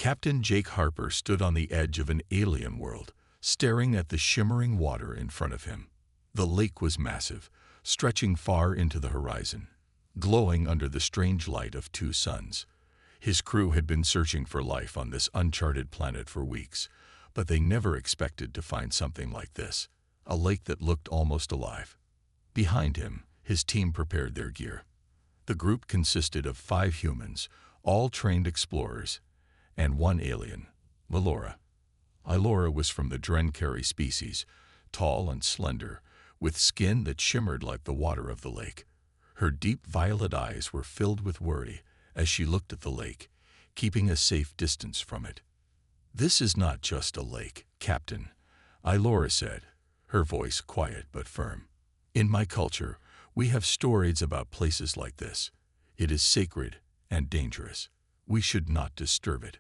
Captain Jake Harper stood on the edge of an alien world, staring at the shimmering water in front of him. The lake was massive, stretching far into the horizon, glowing under the strange light of two suns. His crew had been searching for life on this uncharted planet for weeks, but they never expected to find something like this, a lake that looked almost alive. Behind him, his team prepared their gear. The group consisted of 5 humans, all trained explorers, and 1 alien, Ilora. Ilora was from the Drenkari species, tall and slender, with skin that shimmered like the water of the lake. Her deep violet eyes were filled with worry as she looked at the lake, keeping a safe distance from it. "This is not just a lake, Captain," Ilora said, her voice quiet but firm. "In my culture, we have stories about places like this. It is sacred and dangerous. We should not disturb it."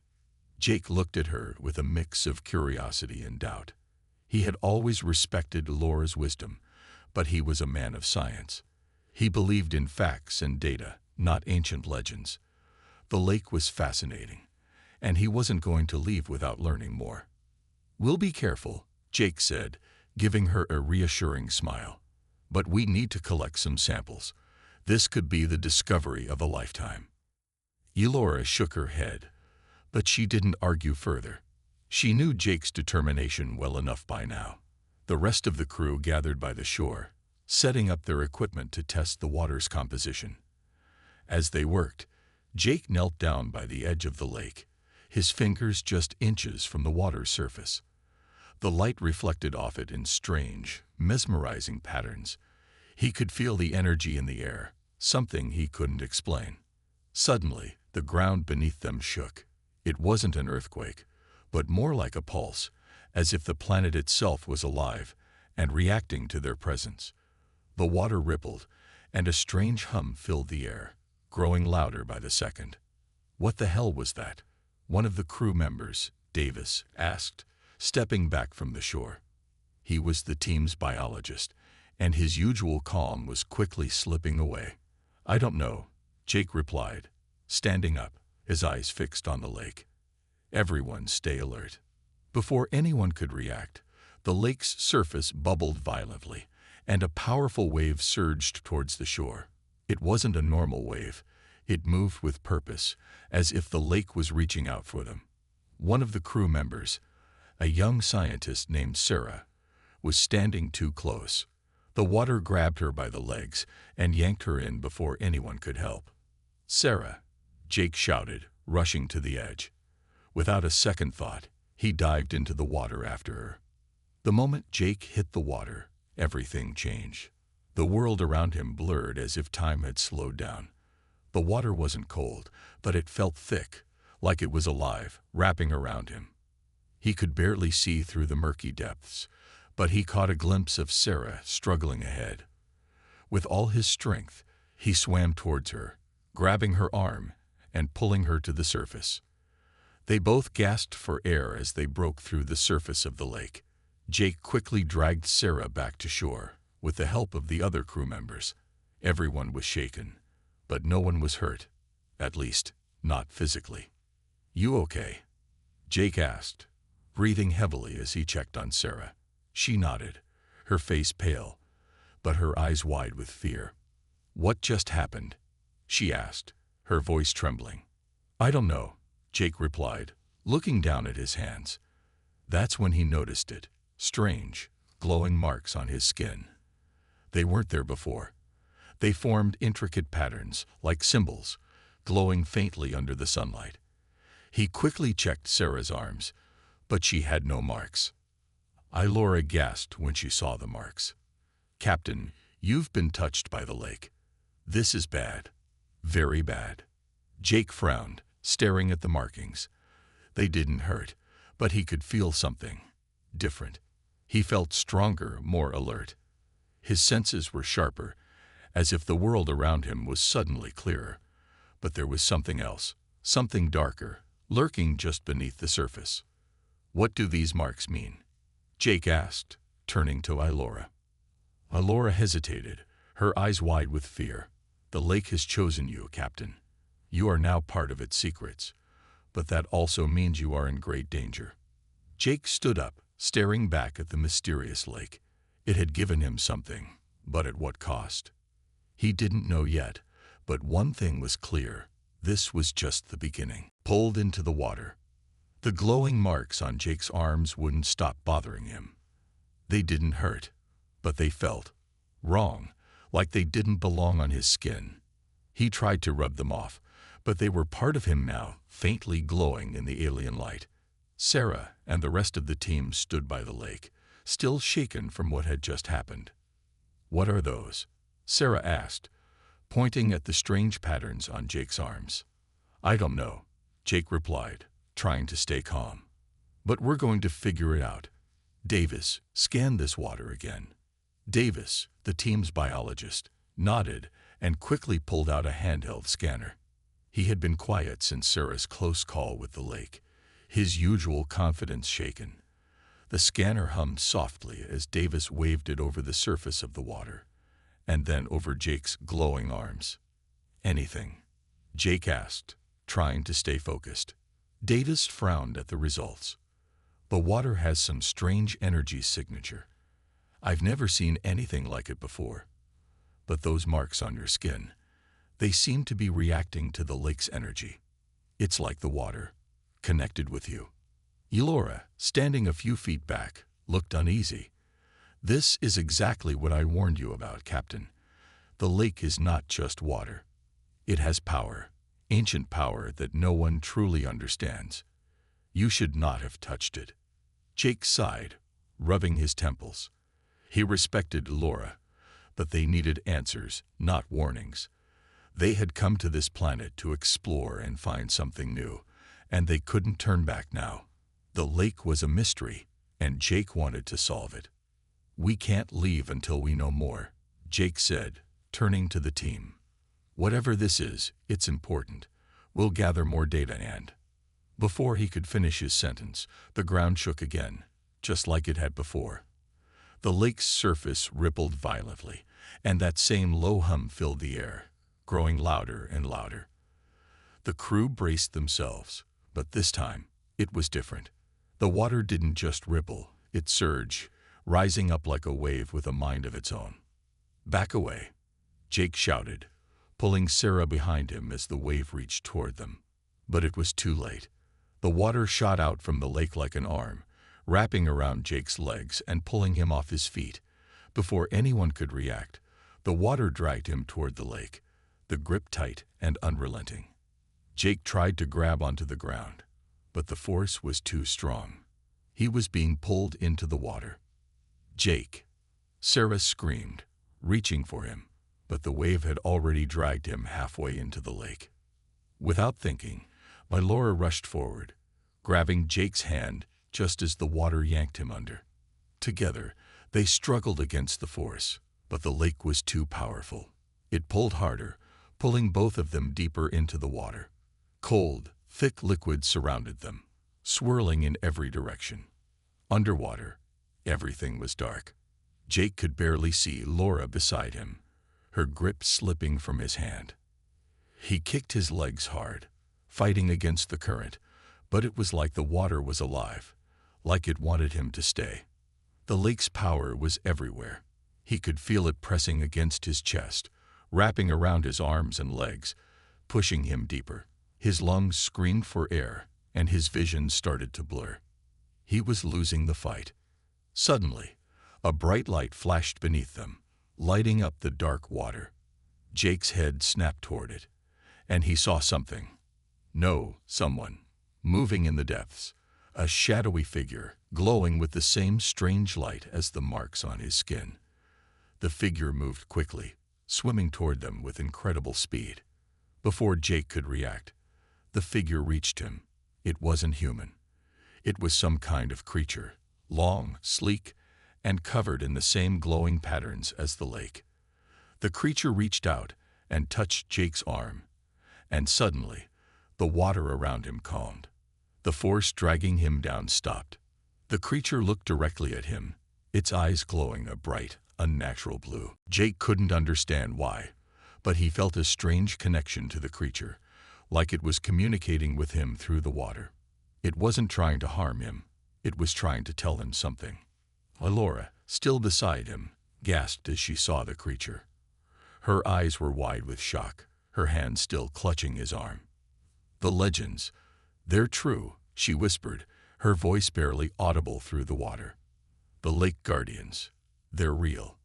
Jake looked at her with a mix of curiosity and doubt. He had always respected Ilora's wisdom, but he was a man of science. He believed in facts and data, not ancient legends. The lake was fascinating, and he wasn't going to leave without learning more. "We'll be careful," Jake said, giving her a reassuring smile. "But we need to collect some samples. This could be the discovery of a lifetime." Ilora shook her head, but she didn't argue further. She knew Jake's determination well enough by now. The rest of the crew gathered by the shore, setting up their equipment to test the water's composition. As they worked, Jake knelt down by the edge of the lake, his fingers just inches from the water's surface. The light reflected off it in strange, mesmerizing patterns. He could feel the energy in the air, something he couldn't explain. Suddenly, the ground beneath them shook. It wasn't an earthquake, but more like a pulse, as if the planet itself was alive and reacting to their presence. The water rippled, and a strange hum filled the air, growing louder by the second. "What the hell was that?" one of the crew members, Davis, asked, stepping back from the shore. He was the team's biologist, and his usual calm was quickly slipping away. "I don't know," Jake replied, standing up, his eyes fixed on the lake. "Everyone stay alert." Before anyone could react, the lake's surface bubbled violently, and a powerful wave surged towards the shore. It wasn't a normal wave. It moved with purpose, as if the lake was reaching out for them. One of the crew members, a young scientist named Sarah, was standing too close. The water grabbed her by the legs and yanked her in before anyone could help. "Sarah!" Jake shouted, rushing to the edge. Without a second thought, he dived into the water after her. The moment Jake hit the water, everything changed. The world around him blurred as if time had slowed down. The water wasn't cold, but it felt thick, like it was alive, wrapping around him. He could barely see through the murky depths, but he caught a glimpse of Sarah struggling ahead. With all his strength, he swam towards her, grabbing her arm and pulling her to the surface. They both gasped for air as they broke through the surface of the lake. Jake quickly dragged Sarah back to shore, with the help of the other crew members. Everyone was shaken, but no one was hurt, at least, not physically. "You okay?" Jake asked, breathing heavily as he checked on Sarah. She nodded, her face pale, but her eyes wide with fear. "What just happened?" she asked, her voice trembling. "I don't know," Jake replied, looking down at his hands. That's when he noticed it, strange, glowing marks on his skin. They weren't there before. They formed intricate patterns, like symbols, glowing faintly under the sunlight. He quickly checked Sarah's arms, but she had no marks. Ilora gasped when she saw the marks. "Captain, you've been touched by the lake. This is bad. Very bad." Jake frowned, staring at the markings. They didn't hurt, but he could feel something different. He felt stronger, more alert. His senses were sharper, as if the world around him was suddenly clearer. But there was something else, something darker, lurking just beneath the surface. "What do these marks mean?" Jake asked, turning to Ilora. Ilora hesitated, her eyes wide with fear. "The lake has chosen you, Captain. You are now part of its secrets. but that also means you are in great danger. Jake stood up, staring back at the mysterious lake. It had given him something, but at what cost? He didn't know yet, but one thing was clear. This was just the beginning. Pulled into the water. The glowing marks on Jake's arms wouldn't stop bothering him. They didn't hurt, but they felt wrong, like they didn't belong on his skin. He tried to rub them off, but they were part of him now, faintly glowing in the alien light. Sarah and the rest of the team stood by the lake, still shaken from what had just happened. "What are those?" Sarah asked, pointing at the strange patterns on Jake's arms. "I don't know," Jake replied, trying to stay calm. "But we're going to figure it out." Davis, scan this water again. Davis, the team's biologist, nodded and quickly pulled out a handheld scanner. He had been quiet since Sarah's close call with the lake, his usual confidence shaken. The scanner hummed softly as Davis waved it over the surface of the water, and then over Jake's glowing arms. "Anything?" Jake asked, trying to stay focused. Davis frowned at the results. "The water has some strange energy signature. I've never seen anything like it before. But those marks on your skin, they seem to be reacting to the lake's energy. It's like the water, connected with you." Elora, standing a few feet back, looked uneasy. "This is exactly what I warned you about, Captain. The lake is not just water. It has power, ancient power that no one truly understands. You should not have touched it." Jake sighed, rubbing his temples. He respected Elora, but they needed answers, not warnings. They had come to this planet to explore and find something new, and they couldn't turn back now. The lake was a mystery, and Jake wanted to solve it. "We can't leave until we know more," Jake said, turning to the team. "Whatever this is, it's important. We'll gather more data and—" Before he could finish his sentence, the ground shook again, just like it had before. The lake's surface rippled violently, and that same low hum filled the air, growing louder and louder. The crew braced themselves, but this time, it was different. The water didn't just ripple, it surged, rising up like a wave with a mind of its own. "Back away," Jake shouted, pulling Sarah behind him as the wave reached toward them. But it was too late. The water shot out from the lake like an arm, wrapping around Jake's legs and pulling him off his feet. Before anyone could react, the water dragged him toward the lake, the grip tight and unrelenting. Jake tried to grab onto the ground, but the force was too strong. He was being pulled into the water. "Jake!" Sarah screamed, reaching for him, but the wave had already dragged him halfway into the lake. Without thinking, Laura rushed forward, grabbing Jake's hand just as the water yanked him under. Together, they struggled against the force, but the lake was too powerful. It pulled harder, pulling both of them deeper into the water. Cold, thick liquid surrounded them, swirling in every direction. Underwater, everything was dark. Jake could barely see Laura beside him, her grip slipping from his hand. He kicked his legs hard, fighting against the current, but it was like the water was alive, like it wanted him to stay. The lake's power was everywhere. He could feel it pressing against his chest, wrapping around his arms and legs, pushing him deeper. His lungs screamed for air, and his vision started to blur. He was losing the fight. Suddenly, a bright light flashed beneath them, lighting up the dark water. Jake's head snapped toward it, and he saw something. No, someone, moving in the depths, a shadowy figure, glowing with the same strange light as the marks on his skin. The figure moved quickly, swimming toward them with incredible speed. Before Jake could react, the figure reached him. It wasn't human. It was some kind of creature, long, sleek, and covered in the same glowing patterns as the lake. The creature reached out and touched Jake's arm, and suddenly, the water around him calmed. The force dragging him down stopped. The creature looked directly at him, its eyes glowing a bright, unnatural blue. Jake couldn't understand why, but he felt a strange connection to the creature, like it was communicating with him through the water. It wasn't trying to harm him. It was trying to tell him something. Elora, still beside him, gasped as she saw the creature. Her eyes were wide with shock, her hand still clutching his arm. "The legends, they're true," she whispered, her voice barely audible through the water. "The lake guardians, they're real."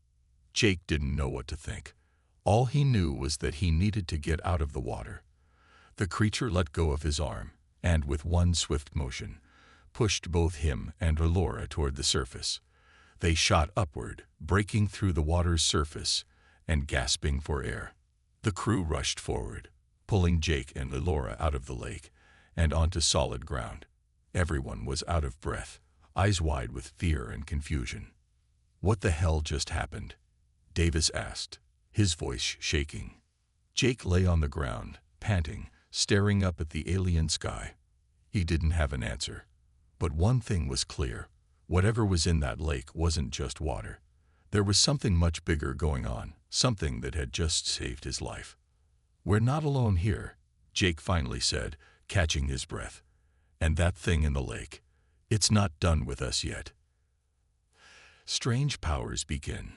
Jake didn't know what to think. All he knew was that he needed to get out of the water. The creature let go of his arm, and with one swift motion, pushed both him and Elora toward the surface. They shot upward, breaking through the water's surface and gasping for air. The crew rushed forward, pulling Jake and Elora out of the lake and onto solid ground. Everyone was out of breath, eyes wide with fear and confusion. "What the hell just happened?" Davis asked, his voice shaking. Jake lay on the ground, panting, staring up at the alien sky. He didn't have an answer. But one thing was clear. Whatever was in that lake wasn't just water. There was something much bigger going on, something that had just saved his life. "We're not alone here," Jake finally said, catching his breath. "And that thing in the lake, it's not done with us yet." Strange powers begin.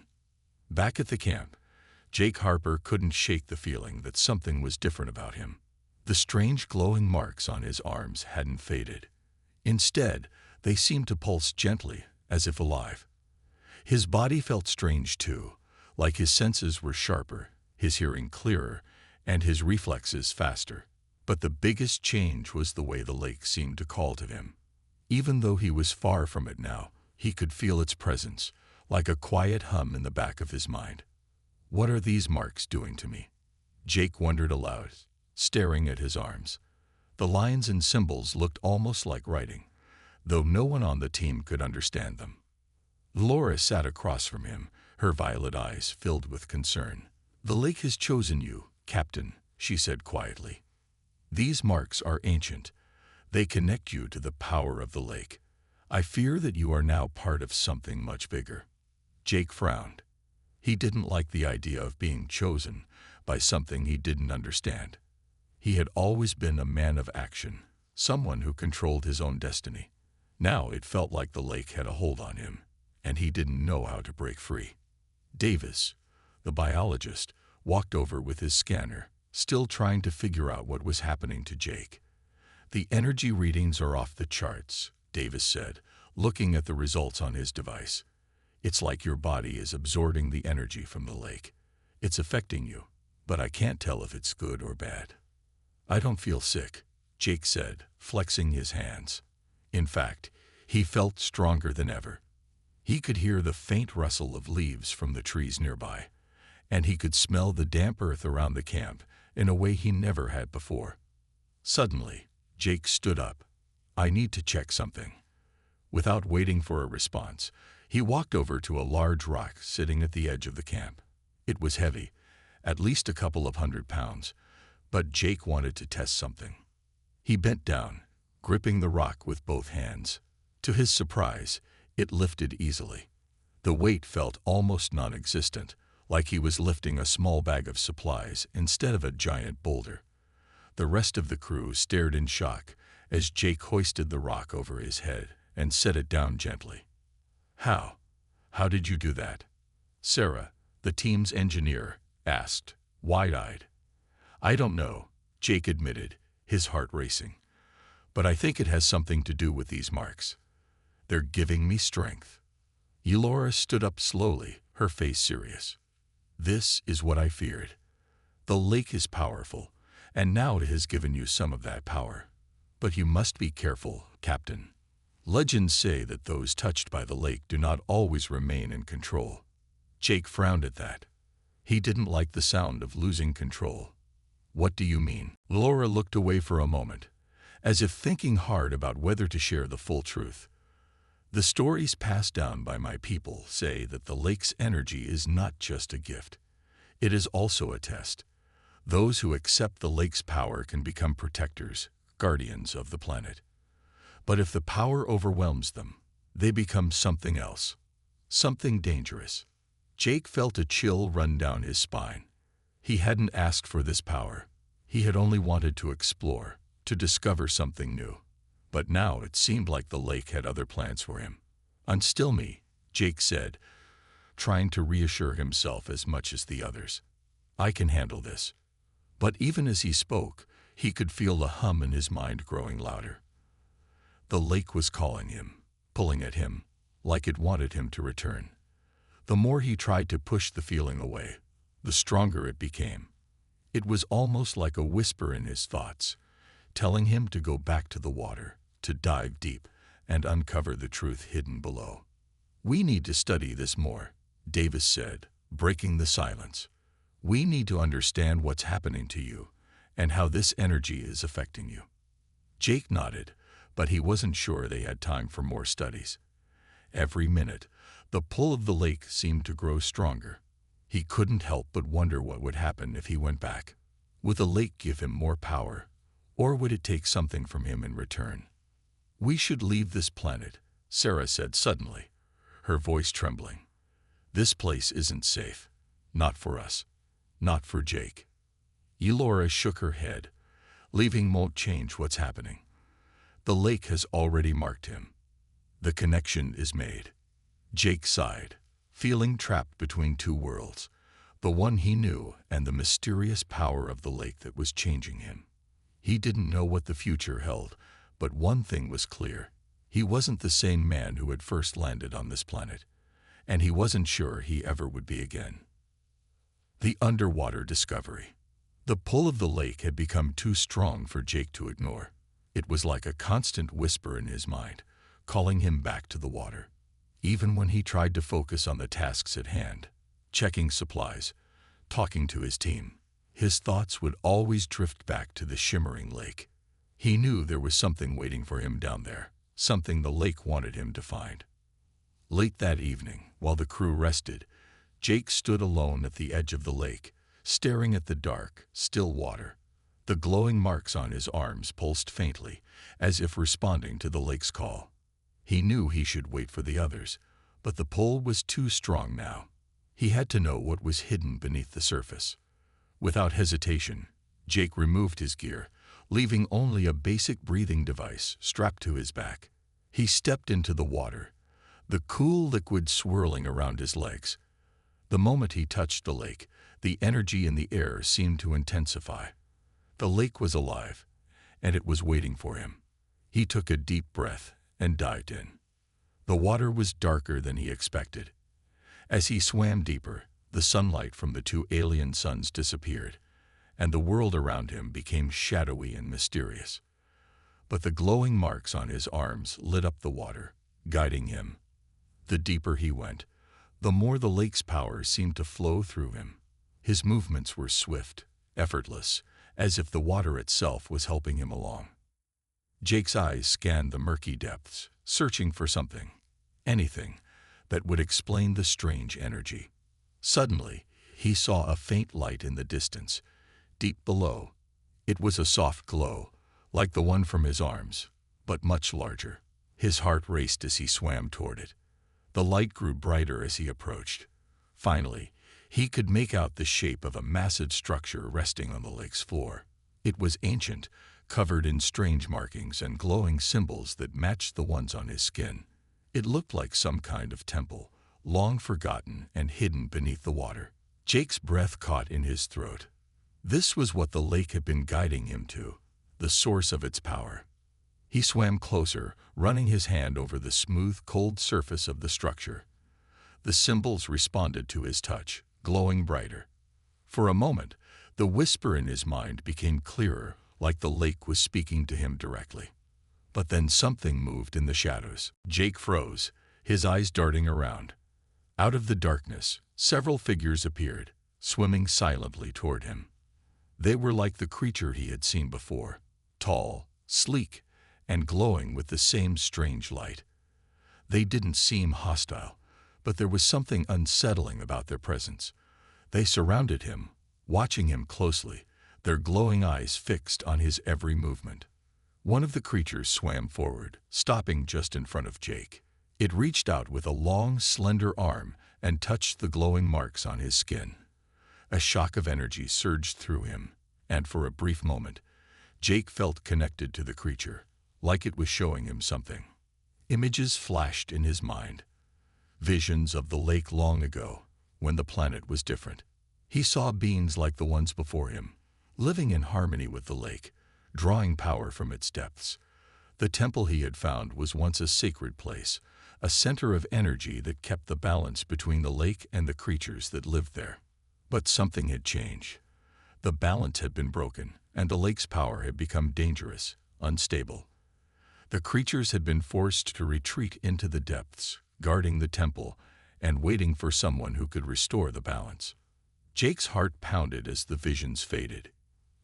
Back at the camp, Jake Harper couldn't shake the feeling that something was different about him. The strange glowing marks on his arms hadn't faded. Instead, they seemed to pulse gently, as if alive. His body felt strange too, like his senses were sharper, his hearing clearer, and his reflexes faster. But the biggest change was the way the lake seemed to call to him. Even though he was far from it now, he could feel its presence, like a quiet hum in the back of his mind. "What are these marks doing to me?" Jake wondered aloud, staring at his arms. The lines and symbols looked almost like writing, though no one on the team could understand them. Laura sat across from him, her violet eyes filled with concern. "The lake has chosen you, Captain," she said quietly. "These marks are ancient. They connect you to the power of the lake. I fear that you are now part of something much bigger." Jake frowned. He didn't like the idea of being chosen by something he didn't understand. He had always been a man of action, someone who controlled his own destiny. Now it felt like the lake had a hold on him, and he didn't know how to break free. Davis, the biologist, walked over with his scanner, still trying to figure out what was happening to Jake. "The energy readings are off the charts," Davis said, looking at the results on his device. "It's like your body is absorbing the energy from the lake. It's affecting you, but I can't tell if it's good or bad." "I don't feel sick," Jake said, flexing his hands. In fact, he felt stronger than ever. He could hear the faint rustle of leaves from the trees nearby, and he could smell the damp earth around the camp in a way he never had before. Suddenly, Jake stood up. "I need to check something." Without waiting for a response, he walked over to a large rock sitting at the edge of the camp. It was heavy, at least a couple of 100 pounds, but Jake wanted to test something. He bent down, gripping the rock with both hands. To his surprise, it lifted easily. The weight felt almost non-existent, like he was lifting a small bag of supplies instead of a giant boulder. The rest of the crew stared in shock as Jake hoisted the rock over his head and set it down gently. How did you do that?" Sarah, the team's engineer, asked, wide-eyed. "I don't know," Jake admitted, his heart racing. "But I think it has something to do with these marks. They're giving me strength." Elora stood up slowly, her face serious. "This is what I feared. The lake is powerful, and now it has given you some of that power. But you must be careful, Captain. Legends say that those touched by the lake do not always remain in control." Jake frowned at that. He didn't like the sound of losing control. "What do you mean?" Laura looked away for a moment, as if thinking hard about whether to share the full truth. "The stories passed down by my people say that the lake's energy is not just a gift. It is also a test. Those who accept the lake's power can become protectors, guardians of the planet. But if the power overwhelms them, they become something else, something dangerous." Jake felt a chill run down his spine. He hadn't asked for this power, He had only wanted to explore, to discover something new. But now it seemed like the lake had other plans for him. "Unstill me," Jake said, trying to reassure himself as much as the others. "I can handle this." But even as he spoke, he could feel the hum in his mind growing louder. The lake was calling him, pulling at him, like it wanted him to return. The more he tried to push the feeling away, the stronger it became. It was almost like a whisper in his thoughts, telling him to go back to the water, to dive deep, and uncover the truth hidden below. "We need to study this more," Davis said, breaking the silence. "We need to understand what's happening to you, and how this energy is affecting you." Jake nodded, but he wasn't sure they had time for more studies. Every minute, the pull of the lake seemed to grow stronger. He couldn't help but wonder what would happen if he went back. Would the lake give him more power, or would it take something from him in return? "We should leave this planet," Sarah said suddenly, her voice trembling. "This place isn't safe. Not for us. Not for Jake." Elora shook her head. "Leaving won't change what's happening. The lake has already marked him. The connection is made." Jake sighed, feeling trapped between two worlds, the one he knew and the mysterious power of the lake that was changing him. He didn't know what the future held, but one thing was clear. He wasn't the same man who had first landed on this planet, and he wasn't sure he ever would be again. The underwater discovery. The pull of the lake had become too strong for Jake to ignore. It was like a constant whisper in his mind, calling him back to the water. Even when he tried to focus on the tasks at hand, checking supplies, talking to his team, his thoughts would always drift back to the shimmering lake. He knew there was something waiting for him down there, something the lake wanted him to find. Late that evening, while the crew rested, Jake stood alone at the edge of the lake, staring at the dark, still water. The glowing marks on his arms pulsed faintly, as if responding to the lake's call. He knew he should wait for the others, but the pull was too strong now. He had to know what was hidden beneath the surface. Without hesitation, Jake removed his gear, leaving only a basic breathing device strapped to his back. He stepped into the water, the cool liquid swirling around his legs. The moment he touched the lake, the energy in the air seemed to intensify. The lake was alive, and it was waiting for him. He took a deep breath and dived in. The water was darker than he expected. As he swam deeper, the sunlight from the two alien suns disappeared, and the world around him became shadowy and mysterious. But the glowing marks on his arms lit up the water, guiding him. The deeper he went, the more the lake's power seemed to flow through him. His movements were swift, effortless, as if the water itself was helping him along. Jake's eyes scanned the murky depths, searching for something, anything, that would explain the strange energy. Suddenly, he saw a faint light in the distance, deep below. It was a soft glow, like the one from his arms, but much larger. His heart raced as he swam toward it. The light grew brighter as he approached. Finally, he could make out the shape of a massive structure resting on the lake's floor. It was ancient, covered in strange markings and glowing symbols that matched the ones on his skin. It looked like some kind of temple, long forgotten and hidden beneath the water. Jake's breath caught in his throat. This was what the lake had been guiding him to, the source of its power. He swam closer, running his hand over the smooth, cold surface of the structure. The symbols responded to his touch, glowing brighter. For a moment, the whisper in his mind became clearer, like the lake was speaking to him directly. But then something moved in the shadows. Jake froze, his eyes darting around. Out of the darkness, several figures appeared, swimming silently toward him. They were like the creature he had seen before, tall, sleek, and glowing with the same strange light. They didn't seem hostile, but there was something unsettling about their presence. They surrounded him, watching him closely, their glowing eyes fixed on his every movement. One of the creatures swam forward, stopping just in front of Jake. It reached out with a long, slender arm and touched the glowing marks on his skin. A shock of energy surged through him. and for a brief moment, Jake felt connected to the creature, like it was showing him something. Images flashed in his mind. Visions of the lake long ago, when the planet was different. He saw beings like the ones before him, living in harmony with the lake, drawing power from its depths. The temple he had found was once a sacred place, a center of energy that kept the balance between the lake and the creatures that lived there. But something had changed. The balance had been broken, and the lake's power had become dangerous, unstable. The creatures had been forced to retreat into the depths, guarding the temple and waiting for someone who could restore the balance. Jake's heart pounded as the visions faded.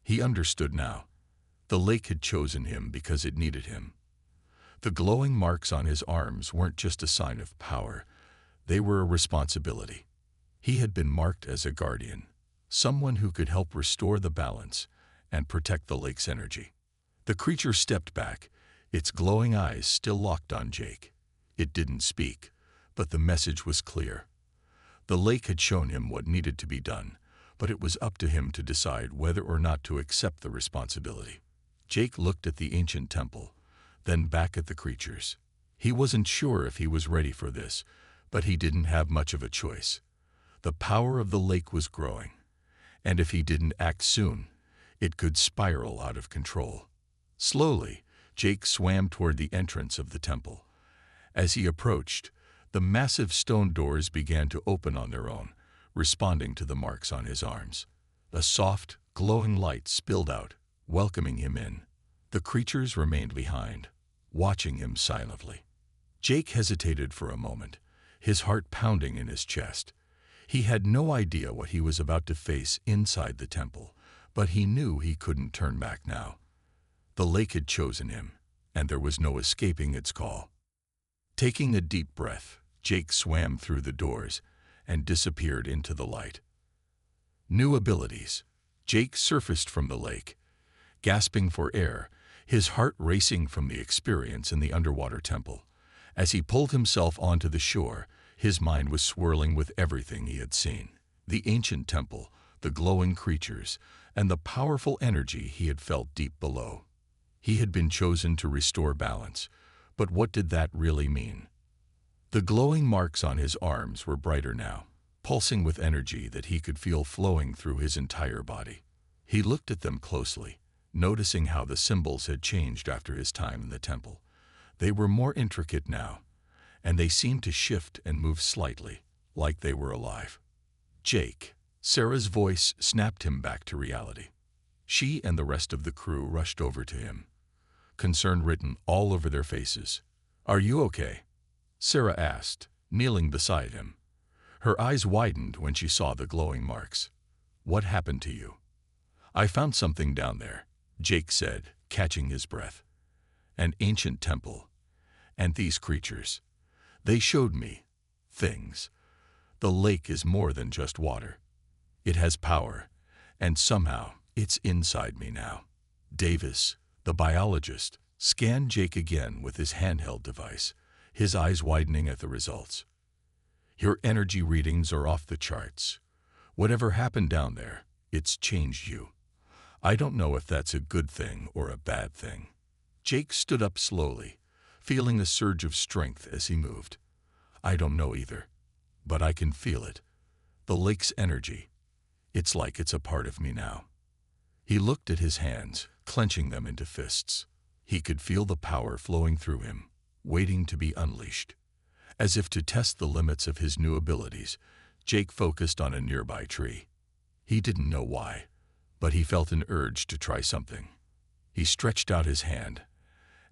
He understood now. The lake had chosen him because it needed him. The glowing marks on his arms weren't just a sign of power. They were a responsibility. He had been marked as a guardian, someone who could help restore the balance and protect the lake's energy. The creature stepped back, its glowing eyes still locked on Jake. It didn't speak, but the message was clear. The lake had shown him what needed to be done, but it was up to him to decide whether or not to accept the responsibility. Jake looked at the ancient temple, then back at the creatures. He wasn't sure if he was ready for this, but he didn't have much of a choice. The power of the lake was growing, and if he didn't act soon, it could spiral out of control. Slowly, Jake swam toward the entrance of the temple. As he approached, the massive stone doors began to open on their own, responding to the marks on his arms. A soft, glowing light spilled out, welcoming him in. The creatures remained behind, watching him silently. Jake hesitated for a moment, his heart pounding in his chest. He had no idea what he was about to face inside the temple, but he knew he couldn't turn back now. The lake had chosen him, and there was no escaping its call. Taking a deep breath, Jake swam through the doors and disappeared into the light. New abilities. Jake surfaced from the lake, gasping for air, his heart racing from the experience in the underwater temple. As he pulled himself onto the shore, his mind was swirling with everything he had seen. The ancient temple, the glowing creatures, and the powerful energy he had felt deep below. He had been chosen to restore balance, but what did that really mean? The glowing marks on his arms were brighter now, pulsing with energy that he could feel flowing through his entire body. He looked at them closely, noticing how the symbols had changed after his time in the temple. They were more intricate now, and they seemed to shift and move slightly, like they were alive. Jake, Sarah's voice snapped him back to reality. She and the rest of the crew rushed over to him, concern written all over their faces. "Are you okay?" Sarah asked, kneeling beside him. Her eyes widened when she saw the glowing marks. "What happened to you?" "I found something down there," Jake said, catching his breath. "An ancient temple. And these creatures. They showed me things. The lake is more than just water. It has power, and somehow it's inside me now." Davis, the biologist, scanned Jake again with his handheld device, his eyes widening at the results. "Your energy readings are off the charts. Whatever happened down there, it's changed you. I don't know if that's a good thing or a bad thing." Jake stood up slowly, feeling a surge of strength as he moved. "I don't know either, but I can feel it. The lake's energy. It's like it's a part of me now." He looked at his hands, clenching them into fists. He could feel the power flowing through him, waiting to be unleashed. As if to test the limits of his new abilities, Jake focused on a nearby tree. He didn't know why, but he felt an urge to try something. He stretched out his hand,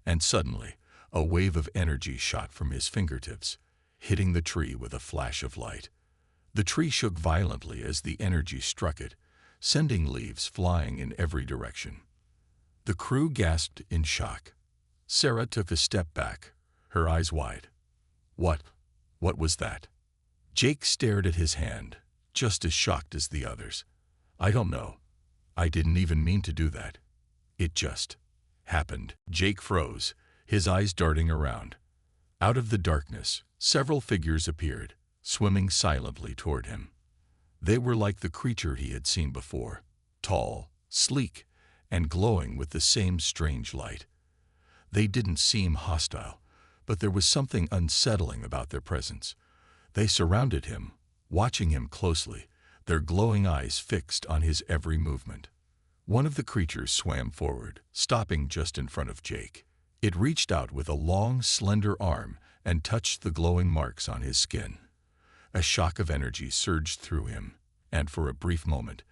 and suddenly, a wave of energy shot from his fingertips, hitting the tree with a flash of light. The tree shook violently as the energy struck it, sending leaves flying in every direction. The crew gasped in shock. Sarah took a step back, her eyes wide. What was that?" Jake stared at his hand, just as shocked as the others. "I don't know. I didn't even mean to do that. It just happened." Jake froze, his eyes darting around. Out of the darkness, several figures appeared, swimming silently toward him. They were like the creature he had seen before, tall, sleek and glowing with the same strange light. They didn't seem hostile, but there was something unsettling about their presence. They surrounded him, watching him closely, their glowing eyes fixed on his every movement. One of the creatures swam forward, stopping just in front of Jake. It reached out with a long, slender arm and touched the glowing marks on his skin. A shock of energy surged through him, and for a brief moment,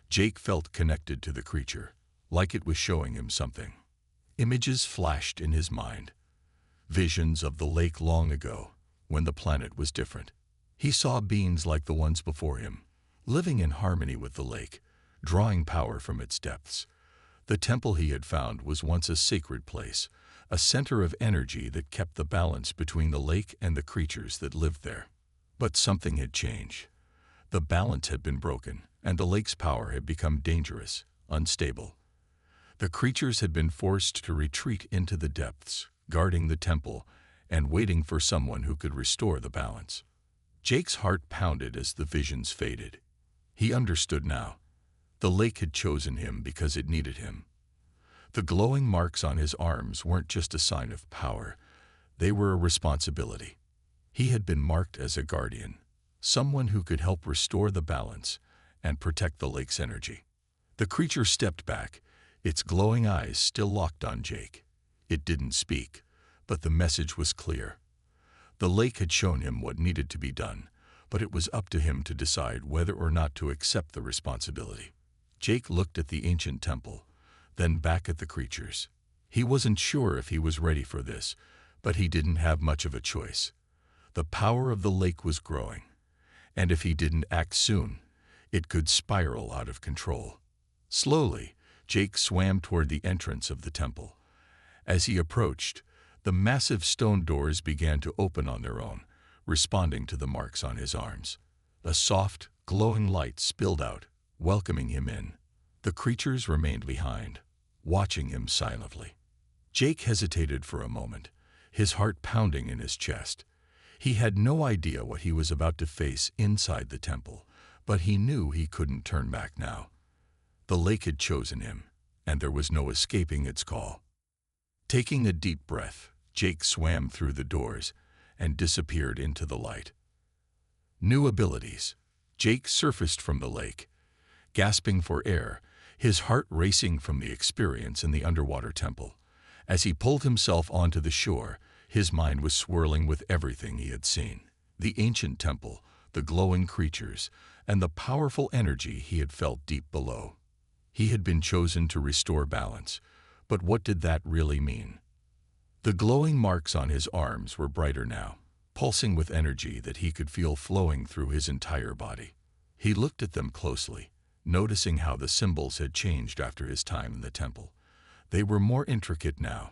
Jake felt connected to the creature, like it was showing him something. Images flashed in his mind. Visions of the lake long ago, when the planet was different. He saw beings like the ones before him, living in harmony with the lake, drawing power from its depths. The temple he had found was once a sacred place, a center of energy that kept the balance between the lake and the creatures that lived there. But something had changed. The balance had been broken, and the lake's power had become dangerous, unstable. The creatures had been forced to retreat into the depths, guarding the temple and waiting for someone who could restore the balance. Jake's heart pounded as the visions faded. He understood now. The lake had chosen him because it needed him. The glowing marks on his arms weren't just a sign of power, they were a responsibility. He had been marked as a guardian, someone who could help restore the balance and protect the lake's energy. The creature stepped back, its glowing eyes still locked on Jake. It didn't speak, but the message was clear. The lake had shown him what needed to be done, but it was up to him to decide whether or not to accept the responsibility. Jake looked at the ancient temple, then back at the creatures. He wasn't sure if he was ready for this, but he didn't have much of a choice. The power of the lake was growing, and if he didn't act soon, it could spiral out of control. Slowly, Jake swam toward the entrance of the temple. As he approached, the massive stone doors began to open on their own, responding to the marks on his arms. A soft, glowing light spilled out, welcoming him in. The creatures remained behind, watching him silently. Jake hesitated for a moment, his heart pounding in his chest. He had no idea what he was about to face inside the temple, but he knew he couldn't turn back now. The lake had chosen him, and there was no escaping its call. Taking a deep breath, Jake swam through the doors and disappeared into the light. New abilities. Jake surfaced from the lake, gasping for air, his heart racing from the experience in the underwater temple. As he pulled himself onto the shore, his mind was swirling with everything he had seen. The ancient temple, the glowing creatures, and the powerful energy he had felt deep below. He had been chosen to restore balance, but what did that really mean? The glowing marks on his arms were brighter now, pulsing with energy that he could feel flowing through his entire body. He looked at them closely, noticing how the symbols had changed after his time in the temple. They were more intricate now,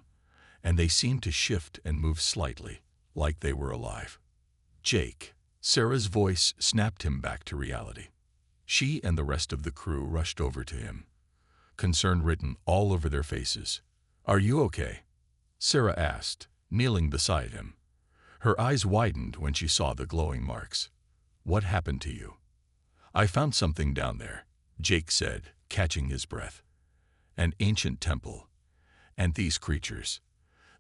and they seemed to shift and move slightly, like they were alive. Jake, Sarah's voice snapped him back to reality. She and the rest of the crew rushed over to him, concern written all over their faces. "Are you okay?" Sarah asked, kneeling beside him. Her eyes widened when she saw the glowing marks. "What happened to you?" "I found something down there," Jake said, catching his breath. "An ancient temple. And these creatures.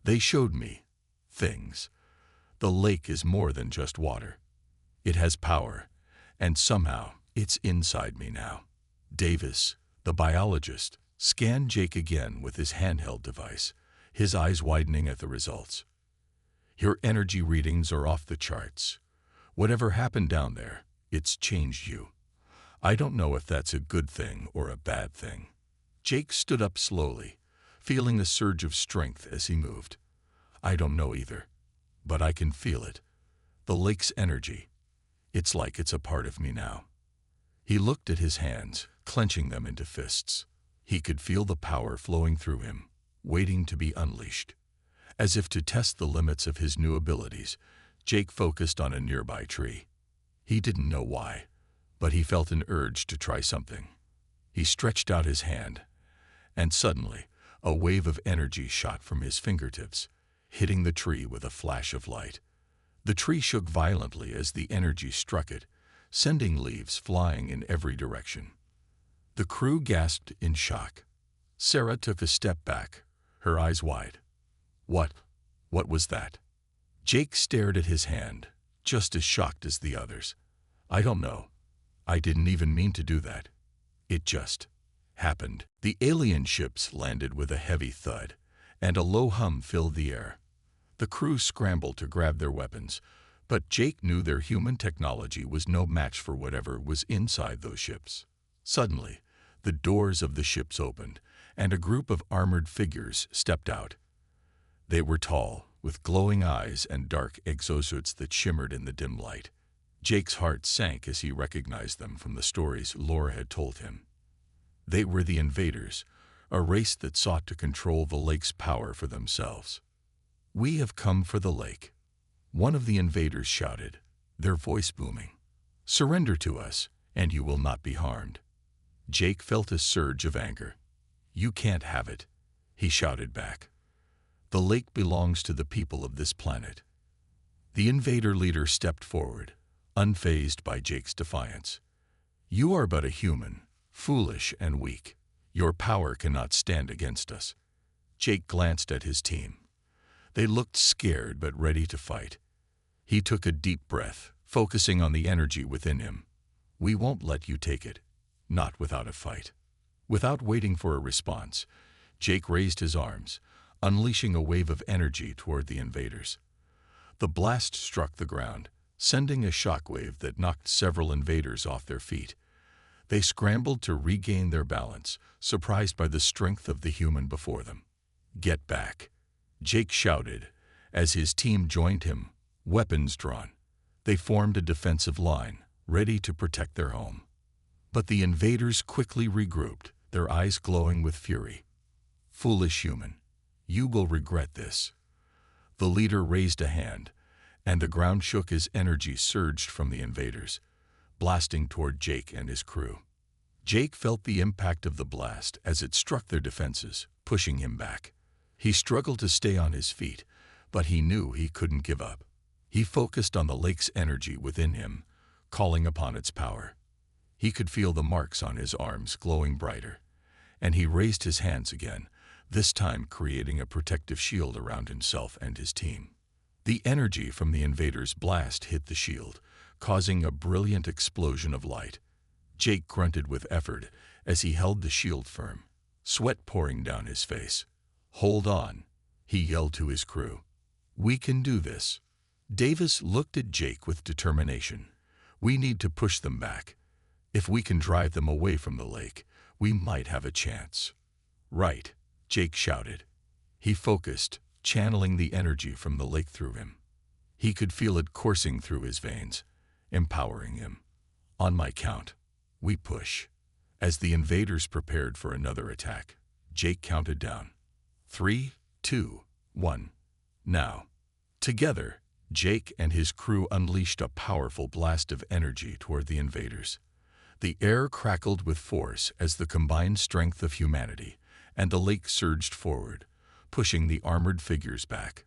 They showed me things. The lake is more than just water. It has power, and somehow it's inside me now." Davis, the biologist, scanned Jake again with his handheld device, his eyes widening at the results. "Your energy readings are off the charts. Whatever happened down there, it's changed you. I don't know if that's a good thing or a bad thing." Jake stood up slowly, feeling a surge of strength as he moved. "I don't know either, but I can feel it. The lake's energy. It's like it's a part of me now." He looked at his hands, clenching them into fists. He could feel the power flowing through him, waiting to be unleashed. As if to test the limits of his new abilities, Jake focused on a nearby tree. He didn't know why, but he felt an urge to try something. He stretched out his hand, and suddenly, a wave of energy shot from his fingertips, hitting the tree with a flash of light. The tree shook violently as the energy struck it, sending leaves flying in every direction. The crew gasped in shock. Sarah took a step back, her eyes wide. What? What was that? Jake stared at his hand, just as shocked as the others. I don't know. I didn't even mean to do that. It just happened. The alien ships landed with a heavy thud, and a low hum filled the air. The crew scrambled to grab their weapons, but Jake knew their human technology was no match for whatever was inside those ships. Suddenly, the doors of the ships opened, and a group of armored figures stepped out. They were tall, with glowing eyes and dark exosuits that shimmered in the dim light. Jake's heart sank as he recognized them from the stories Laura had told him. They were the invaders, a race that sought to control the lake's power for themselves. We have come for the lake, one of the invaders shouted, their voice booming. Surrender to us, and you will not be harmed. Jake felt a surge of anger. You can't have it, he shouted back. The lake belongs to the people of this planet. The invader leader stepped forward, unfazed by Jake's defiance. You are but a human, foolish and weak. Your power cannot stand against us. Jake glanced at his team. They looked scared but ready to fight. He took a deep breath, focusing on the energy within him. We won't let you take it, not without a fight. Without waiting for a response, Jake raised his arms, unleashing a wave of energy toward the invaders. The blast struck the ground, sending a shockwave that knocked several invaders off their feet. They scrambled to regain their balance, surprised by the strength of the human before them. Get back, Jake shouted as his team joined him, weapons drawn. They formed a defensive line, ready to protect their home. But the invaders quickly regrouped, their eyes glowing with fury. Foolish human, you will regret this. The leader raised a hand, and the ground shook as energy surged from the invaders, blasting toward Jake and his crew. Jake felt the impact of the blast as it struck their defenses, pushing him back. He struggled to stay on his feet, but he knew he couldn't give up. He focused on the lake's energy within him, calling upon its power. He could feel the marks on his arms glowing brighter, and he raised his hands again, this time creating a protective shield around himself and his team. The energy from the invader's blast hit the shield, causing a brilliant explosion of light. Jake grunted with effort as he held the shield firm, sweat pouring down his face. Hold on, he yelled to his crew. We can do this. Davis looked at Jake with determination. We need to push them back. If we can drive them away from the lake, we might have a chance. Right, Jake shouted. He focused, channeling the energy from the lake through him. He could feel it coursing through his veins, empowering him. On my count, we push. As the invaders prepared for another attack, Jake counted down. 3, 2, 1. Now. Together, Jake and his crew unleashed a powerful blast of energy toward the invaders. The air crackled with force as the combined strength of humanity and the lake surged forward, pushing the armored figures back.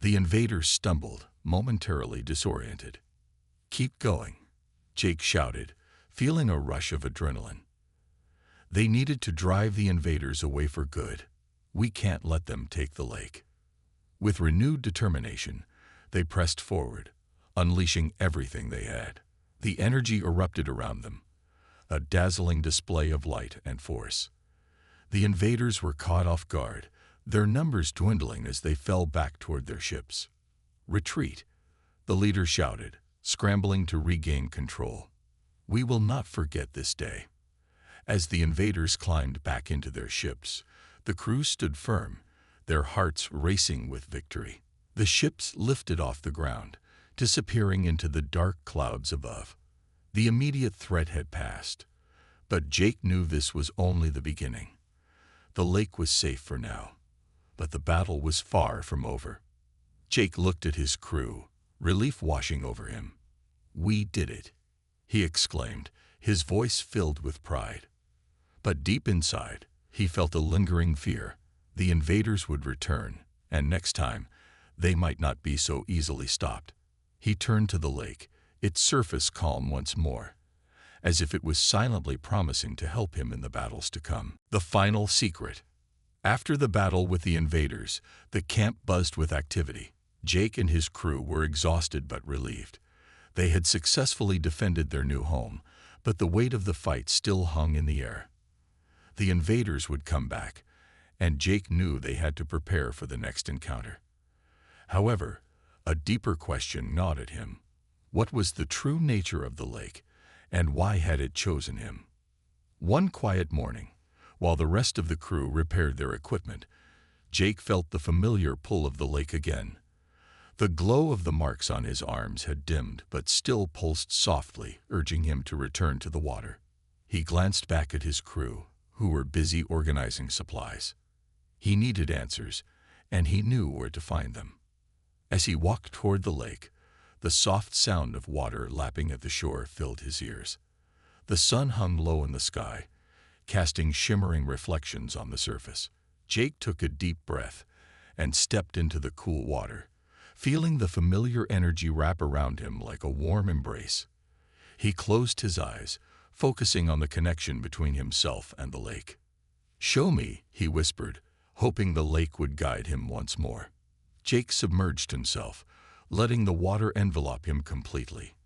The invaders stumbled, momentarily disoriented. Keep going, Jake shouted, feeling a rush of adrenaline. They needed to drive the invaders away for good. We can't let them take the lake. With renewed determination, they pressed forward, unleashing everything they had. The energy erupted around them, a dazzling display of light and force. The invaders were caught off guard, their numbers dwindling as they fell back toward their ships. Retreat, the leader shouted, scrambling to regain control. We will not forget this day. As the invaders climbed back into their ships, the crew stood firm, their hearts racing with victory. The ships lifted off the ground, disappearing into the dark clouds above. The immediate threat had passed, but Jake knew this was only the beginning. The lake was safe for now, but the battle was far from over. Jake looked at his crew, relief washing over him. We did it, he exclaimed, his voice filled with pride. But deep inside, he felt a lingering fear. The invaders would return, and next time, they might not be so easily stopped. He turned to the lake, its surface calm once more. as if it was silently promising to help him in the battles to come. The final secret. After the battle with the invaders, the camp buzzed with activity. Jake and his crew were exhausted but relieved. They had successfully defended their new home, but the weight of the fight still hung in the air. The invaders would come back, and Jake knew they had to prepare for the next encounter. However, a deeper question gnawed at him. What was the true nature of the lake, and why had it chosen him? One quiet morning, while the rest of the crew repaired their equipment, Jake felt the familiar pull of the lake again. The glow of the marks on his arms had dimmed but still pulsed softly, urging him to return to the water. He glanced back at his crew, who were busy organizing supplies. He needed answers, and he knew where to find them. As he walked toward the lake, the soft sound of water lapping at the shore filled his ears. The sun hung low in the sky, casting shimmering reflections on the surface. Jake took a deep breath and stepped into the cool water, feeling the familiar energy wrap around him like a warm embrace. He closed his eyes, focusing on the connection between himself and the lake. "Show me," he whispered, hoping the lake would guide him once more. Jake submerged himself, letting the water envelop him completely.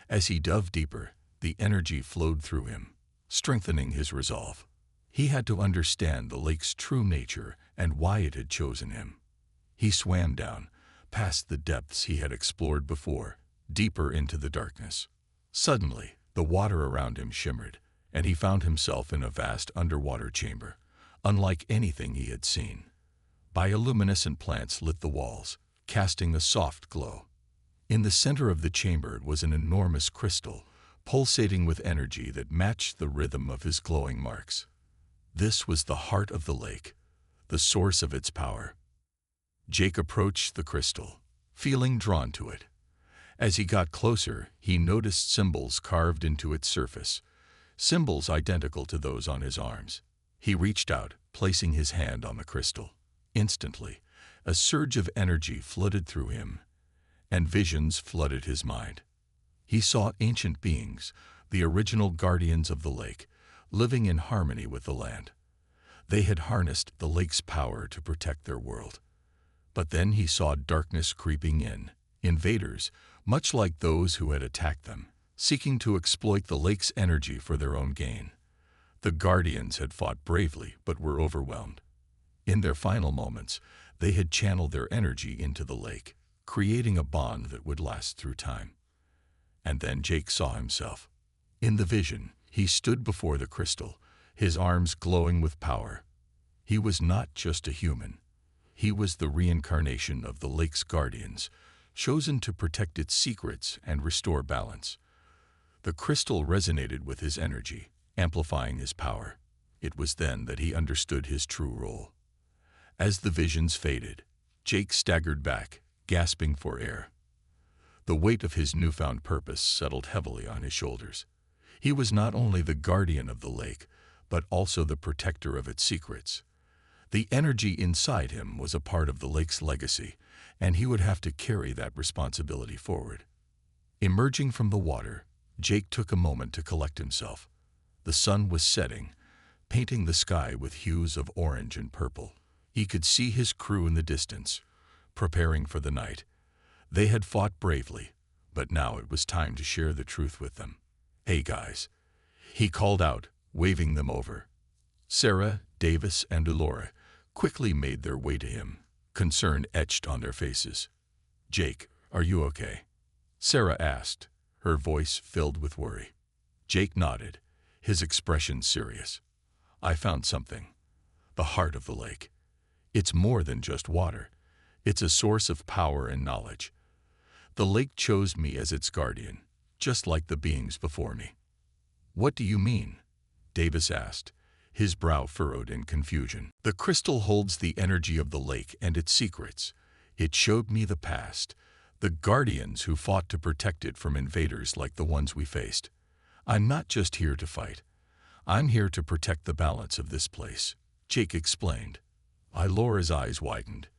As he dove deeper, the energy flowed through him, strengthening his resolve. He had to understand the lake's true nature and why it had chosen him. He swam down, past the depths he had explored before, deeper into the darkness. Suddenly, the water around him shimmered, and he found himself in a vast underwater chamber, unlike anything he had seen. Bioluminescent plants lit the walls, casting a soft glow. In the center of the chamber was an enormous crystal, pulsating with energy that matched the rhythm of his glowing marks. This was the heart of the lake, the source of its power. Jake approached the crystal, feeling drawn to it. As he got closer, he noticed symbols carved into its surface, symbols identical to those on his arms. He reached out, placing his hand on the crystal. Instantly, a surge of energy flooded through him, and visions flooded his mind. He saw ancient beings, the original guardians of the lake, living in harmony with the land. They had harnessed the lake's power to protect their world. But then he saw darkness creeping in, invaders, much like those who had attacked them, seeking to exploit the lake's energy for their own gain. The guardians had fought bravely but were overwhelmed. In their final moments, they had channeled their energy into the lake, creating a bond that would last through time. And then Jake saw himself. In the vision, he stood before the crystal, his arms glowing with power. He was not just a human. He was the reincarnation of the lake's guardians, chosen to protect its secrets and restore balance. The crystal resonated with his energy, amplifying his power. It was then that he understood his true role. As the visions faded, Jake staggered back, gasping for air. The weight of his newfound purpose settled heavily on his shoulders. He was not only the guardian of the lake, but also the protector of its secrets. The energy inside him was a part of the lake's legacy, and he would have to carry that responsibility forward. Emerging from the water, Jake took a moment to collect himself. The sun was setting, painting the sky with hues of orange and purple. He could see his crew in the distance, preparing for the night. They had fought bravely, but now it was time to share the truth with them. "Hey guys," he called out, waving them over. Sarah, Davis, and Elora quickly made their way to him, concern etched on their faces. "Jake, are you okay?" Sarah asked, her voice filled with worry. Jake nodded, his expression serious. "I found something. The heart of the lake. It's more than just water. It's a source of power and knowledge. The lake chose me as its guardian, just like the beings before me." "What do you mean?" Davis asked, his brow furrowed in confusion. "The crystal holds the energy of the lake and its secrets. It showed me the past, the guardians who fought to protect it from invaders like the ones we faced. I'm not just here to fight. I'm here to protect the balance of this place," Jake explained. Ilora's eyes widened.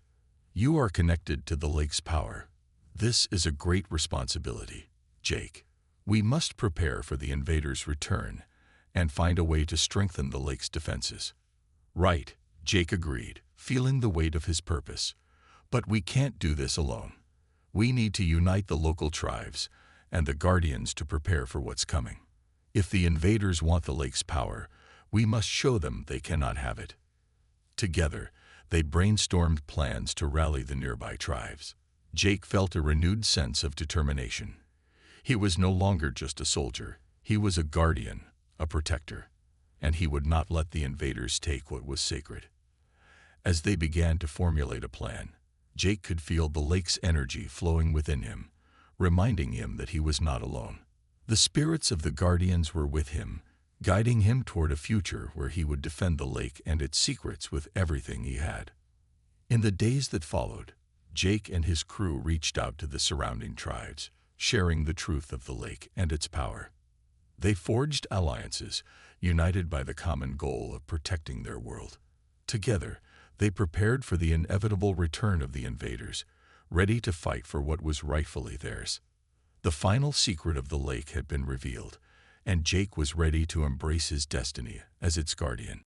"You are connected to the lake's power. This is a great responsibility, Jake. We must prepare for the invaders' return and find a way to strengthen the lake's defenses. Right, Jake agreed, feeling the weight of his purpose. But we can't do this alone. We need to unite the local tribes and the guardians to prepare for what's coming. If the invaders want the lake's power, we must show them they cannot have it. Together, they brainstormed plans to rally the nearby tribes. Jake felt a renewed sense of determination. He was no longer just a soldier. He was a guardian, a protector, and he would not let the invaders take what was sacred. As they began to formulate a plan, Jake could feel the lake's energy flowing within him, reminding him that he was not alone. The spirits of the guardians were with him, guiding him toward a future where he would defend the lake and its secrets with everything he had. In the days that followed, Jake and his crew reached out to the surrounding tribes, sharing the truth of the lake and its power. They forged alliances, united by the common goal of protecting their world. Together, they prepared for the inevitable return of the invaders, ready to fight for what was rightfully theirs. The final secret of the lake had been revealed, and Jake was ready to embrace his destiny as its guardian.